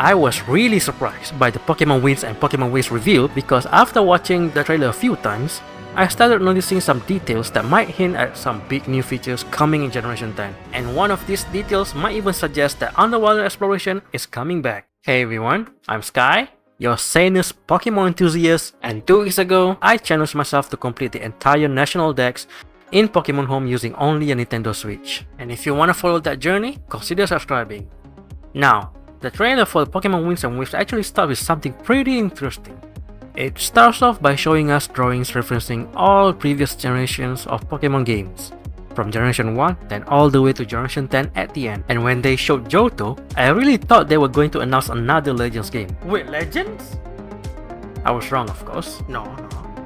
I was really surprised by the Pokemon Wins and Pokemon Waves reveal because after watching the trailer a few times, I started noticing some details that might hint at some big new features coming in Generation 10. And one of these details might even suggest that underwater exploration is coming back. Hey everyone, I'm Sky, your sanest Pokemon enthusiast, and 2 weeks ago, I challenged myself to complete the entire National Dex in Pokemon Home using only a Nintendo Switch. And if you wanna follow that journey, consider subscribing. Now, the trailer for the Pokemon Wins and Waves actually starts with something pretty interesting. It starts off by showing us drawings referencing all previous generations of Pokemon games, from Generation 1 then all the way to Generation 10 at the end. And when they showed Johto, I really thought they were going to announce another Legends game. Wait, Legends? I was wrong, of course. No.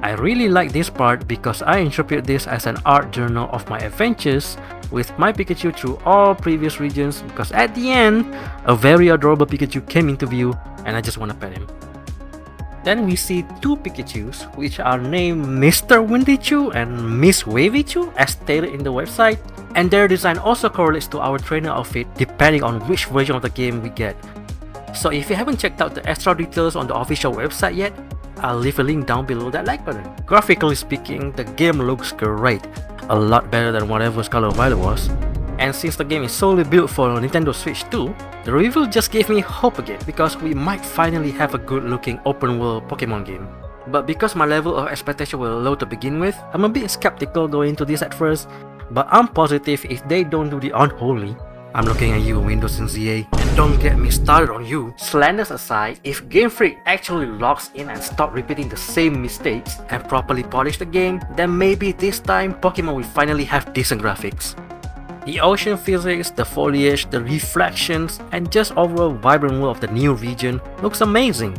I really like this part because I interpret this as an art journal of my adventures with my Pikachu through all previous regions, because at the end, a very adorable Pikachu came into view and I just wanna pet him. Then we see 2 Pikachus, which are named Mr. Windychu and Miss Wavychu as stated in the website, and their design also correlates to our trainer outfit depending on which version of the game we get. So if you haven't checked out the extra details on the official website yet, I'll leave a link down below that like button. Graphically speaking, the game looks great, a lot better than whatever Scarlet Violet was. And since the game is solely built for Nintendo Switch 2, the reveal just gave me hope again because we might finally have a good looking open world Pokemon game. But because my level of expectation was low to begin with, I'm a bit skeptical going into this at first, but I'm positive if they don't do the unholy. I'm looking at you, Windows and ZA, and don't get me started on you. Slanders aside, if Game Freak actually logs in and stop repeating the same mistakes and properly polish the game, then maybe this time Pokemon will finally have decent graphics. The ocean physics, the foliage, the reflections, and just overall vibrant world of the new region looks amazing.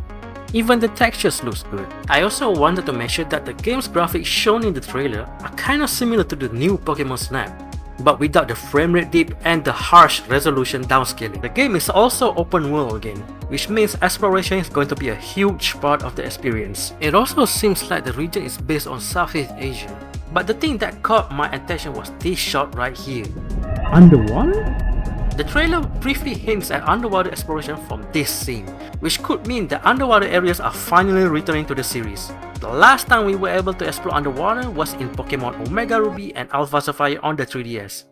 Even the textures looks good. I also wanted to mention that the game's graphics shown in the trailer are kinda similar to the new Pokemon Snap, but without the frame rate dip and the harsh resolution downscaling. The game is also open world again, which means exploration is going to be a huge part of the experience. It also seems like the region is based on Southeast Asia. But the thing that caught my attention was this shot right here. Underwater? The trailer briefly hints at underwater exploration from this scene, which could mean the underwater areas are finally returning to the series. The last time we were able to explore underwater was in Pokemon Omega Ruby and Alpha Sapphire on the 3DS.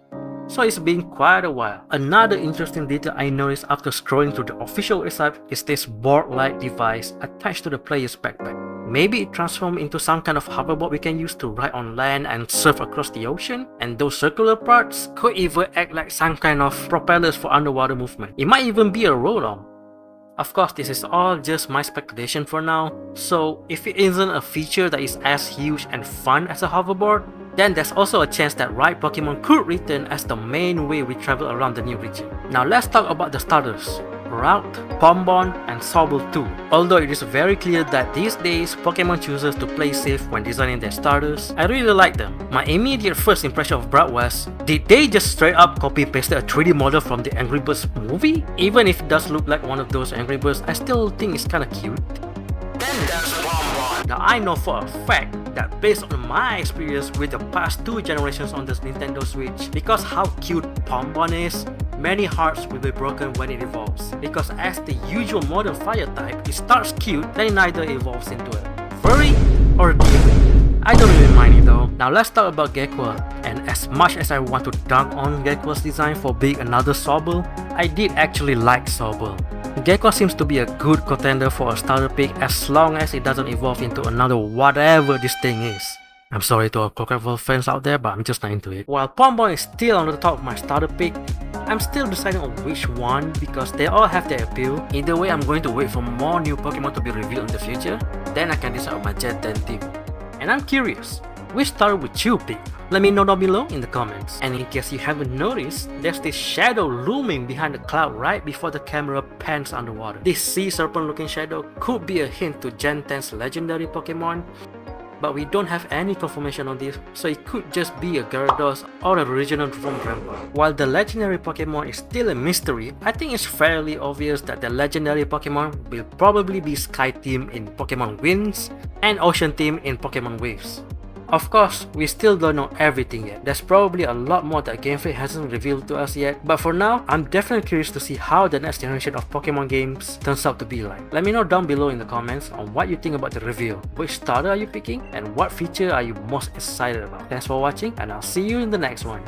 So it's been quite a while. Another interesting detail I noticed after scrolling through the official website is this board-like device attached to the player's backpack. Maybe it transforms into some kind of hoverboard we can use to ride on land and surf across the ocean, and those circular parts could even act like some kind of propellers for underwater movement. It might even be a roll-on. Of course, this is all just my speculation for now, so if it isn't a feature that is as huge and fun as a hoverboard, then there's also a chance that Ride Pokemon could return as the main way we travel around the new region. Now let's talk about the starters. Route, Pombon, and Sobble too. Although it is very clear that these days Pokemon chooses to play safe when designing their starters, I really like them. My immediate first impression of Brock was, did they just straight up copy pasted a 3D model from the Angry Birds movie? Even if it does look like one of those Angry Birds, I still think it's kinda cute. Then there's Pombon. Now I know for a fact that based on my experience with the past 2 generations on this Nintendo Switch, because how cute Pombon is, many hearts will be broken when it evolves, because as the usual modern fire type, it starts cute, then it either evolves into a furry or a demon. I don't really mind it though. Now let's talk about Gekwa, and as much as I want to dunk on Gekwa's design for being another Sobble, I did actually like Sobble. Gekwa seems to be a good contender for a starter pick as long as it doesn't evolve into another whatever this thing is. I'm sorry to our Clockwork fans out there, but I'm just not into it. While Pombon is still on the top of my starter pick, I'm still deciding on which one because they all have their appeal. Either way, I'm going to wait for more new Pokemon to be revealed in the future, then I can decide on my Gen 10 team. And I'm curious, which starter would you pick? Let me know down below in the comments. And in case you haven't noticed, there's this shadow looming behind the cloud right before the camera pans underwater. This sea serpent looking shadow could be a hint to Gen 10's legendary Pokemon, but we don't have any confirmation on this, so it could just be a Gyarados or a regional from Grandpa. While the legendary Pokemon is still a mystery, I think it's fairly obvious that the legendary Pokemon will probably be Sky Team in Pokemon Winds and Ocean Team in Pokemon Waves. Of course, we still don't know everything yet. There's probably a lot more that Game Freak hasn't revealed to us yet, but for now, I'm definitely curious to see how the next generation of Pokemon games turns out to be like. Let me know down below in the comments on what you think about the reveal. Which starter are you picking, and what feature are you most excited about? Thanks for watching, and I'll see you in the next one.